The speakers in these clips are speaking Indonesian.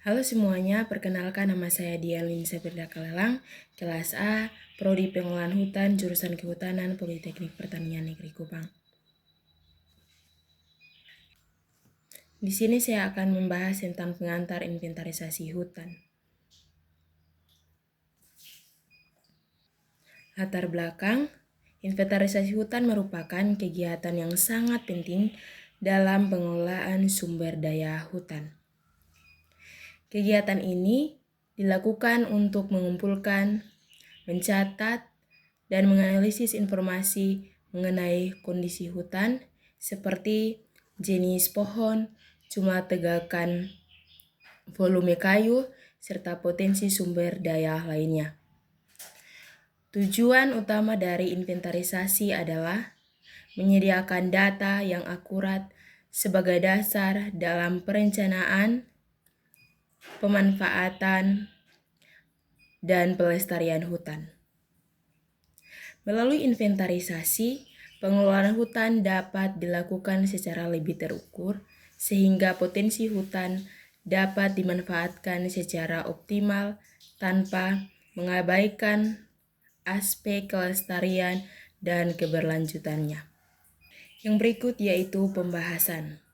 Halo semuanya, perkenalkan nama saya Dian Linsa Kalelang, kelas A, Prodi Pengolahan Hutan, jurusan Kehutanan, Politeknik Pertanian Negeri Kupang. Di sini saya akan membahas tentang pengantar inventarisasi hutan. Latar belakang, inventarisasi hutan merupakan kegiatan yang sangat penting dalam pengelolaan sumber daya hutan. Kegiatan ini dilakukan untuk mengumpulkan, mencatat, dan menganalisis informasi mengenai kondisi hutan seperti jenis pohon, jumlah tegakan, volume kayu, serta potensi sumber daya lainnya. Tujuan utama dari inventarisasi adalah menyediakan data yang akurat sebagai dasar dalam perencanaan, pemanfaatan, dan pelestarian hutan. Melalui inventarisasi, pengelolaan hutan dapat dilakukan secara lebih terukur, sehingga potensi hutan dapat dimanfaatkan secara optimal tanpa mengabaikan aspek kelestarian dan keberlanjutannya. Yang berikut yaitu pembahasan.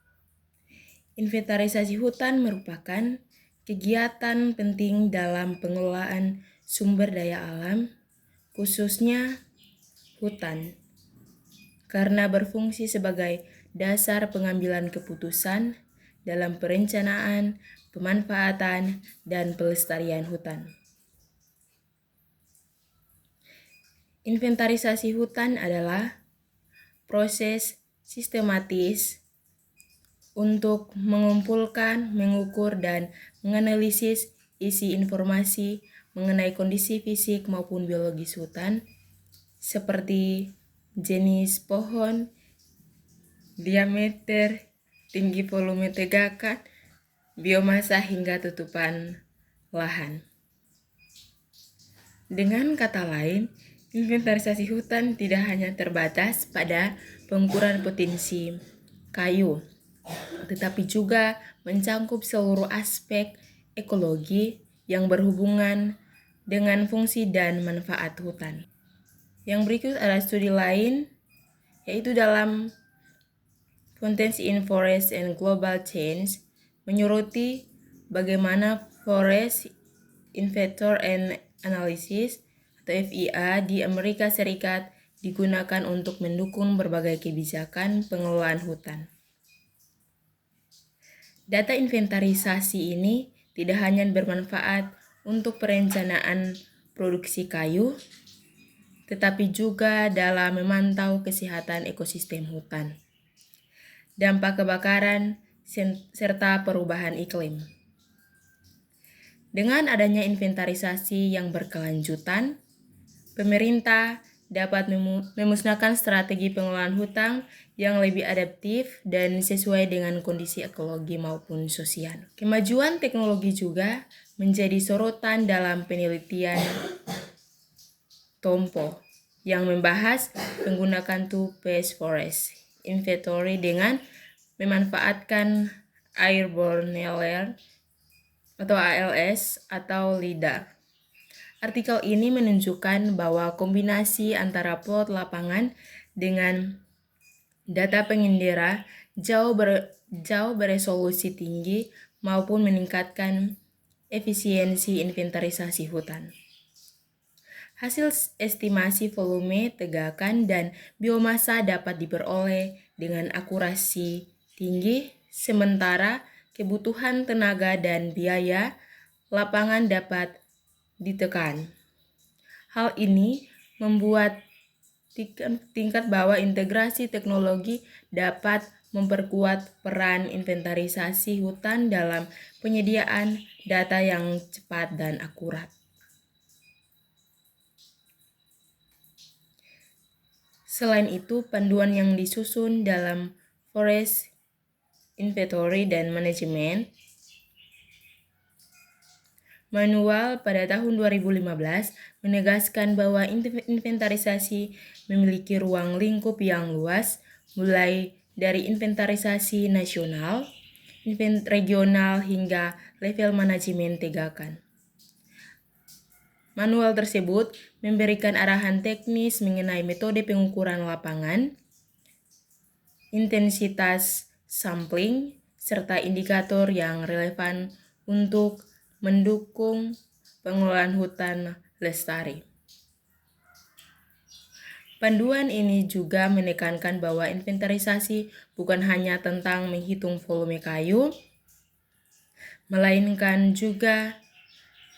Inventarisasi hutan merupakan kegiatan penting dalam pengelolaan sumber daya alam, khususnya hutan, karena berfungsi sebagai dasar pengambilan keputusan dalam perencanaan, pemanfaatan, dan pelestarian hutan. Inventarisasi hutan adalah proses sistematis untuk mengumpulkan, mengukur, dan menganalisis isi informasi mengenai kondisi fisik maupun biologis hutan, seperti jenis pohon, diameter, tinggi volume tegakan, biomasa hingga tutupan lahan. Dengan kata lain, inventarisasi hutan tidak hanya terbatas pada pengukuran potensi kayu, tetapi juga mencangkup seluruh aspek ekologi yang berhubungan dengan fungsi dan manfaat hutan. Yang berikut adalah studi lain, yaitu dalam Fountains in Forest and Global Change, menyoroti bagaimana Forest Inventory and Analysis atau FIA di Amerika Serikat digunakan untuk mendukung berbagai kebijakan pengelolaan hutan. Data inventarisasi ini tidak hanya bermanfaat untuk perencanaan produksi kayu, tetapi juga dalam memantau kesehatan ekosistem hutan, dampak kebakaran, serta perubahan iklim. Dengan adanya inventarisasi yang berkelanjutan, pemerintah dapat memusnahkan strategi pengelolaan hutan yang lebih adaptif dan sesuai dengan kondisi ekologi maupun sosial. Kemajuan teknologi juga menjadi sorotan dalam penelitian TOMPO yang membahas menggunakan two-phase forest inventory dengan memanfaatkan airborne layer atau ALS atau LIDAR. Artikel ini menunjukkan bahwa kombinasi antara plot lapangan dengan data pengendara jauh beresolusi tinggi maupun meningkatkan efisiensi inventarisasi hutan. Hasil estimasi volume, tegakan, dan biomasa dapat diperoleh dengan akurasi tinggi, sementara kebutuhan tenaga dan biaya lapangan dapat ditekan. Hal ini membuat tingkat bahwa integrasi teknologi dapat memperkuat peran inventarisasi hutan dalam penyediaan data yang cepat dan akurat. Selain itu, panduan yang disusun dalam Forest Inventory dan Management Manual pada tahun 2015 menegaskan bahwa inventarisasi memiliki ruang lingkup yang luas, mulai dari inventarisasi nasional regional hingga level manajemen tegakan. Manual tersebut memberikan arahan teknis mengenai metode pengukuran lapangan, intensitas sampling, serta indikator yang relevan untuk mendukung pengelolaan hutan lestari. Panduan ini juga menekankan bahwa inventarisasi bukan hanya tentang menghitung volume kayu, melainkan juga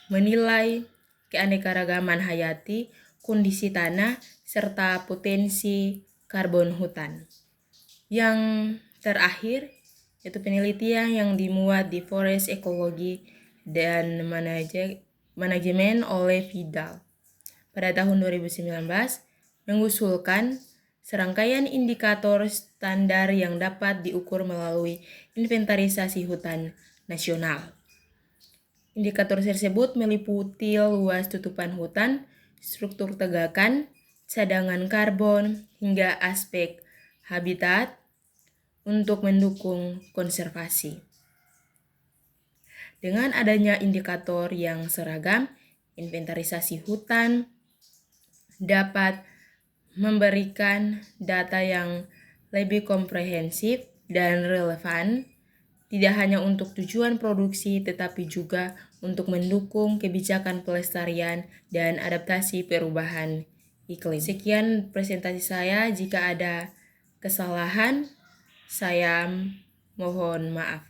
menilai keanekaragaman hayati, kondisi tanah, serta potensi karbon hutan. Yang terakhir, yaitu penelitian yang dimuat di Forest Ecology dan Manajemen oleh Vidal pada tahun 2019 mengusulkan serangkaian indikator standar yang dapat diukur melalui inventarisasi hutan nasional. Indikator tersebut meliputi luas tutupan hutan, struktur tegakan, cadangan karbon, hingga aspek habitat untuk mendukung konservasi. Dengan adanya indikator yang seragam, inventarisasi hutan dapat memberikan data yang lebih komprehensif dan relevan, tidak hanya untuk tujuan produksi, tetapi juga untuk mendukung kebijakan pelestarian dan adaptasi perubahan iklim. Sekian presentasi saya. Jika ada kesalahan, saya mohon maaf.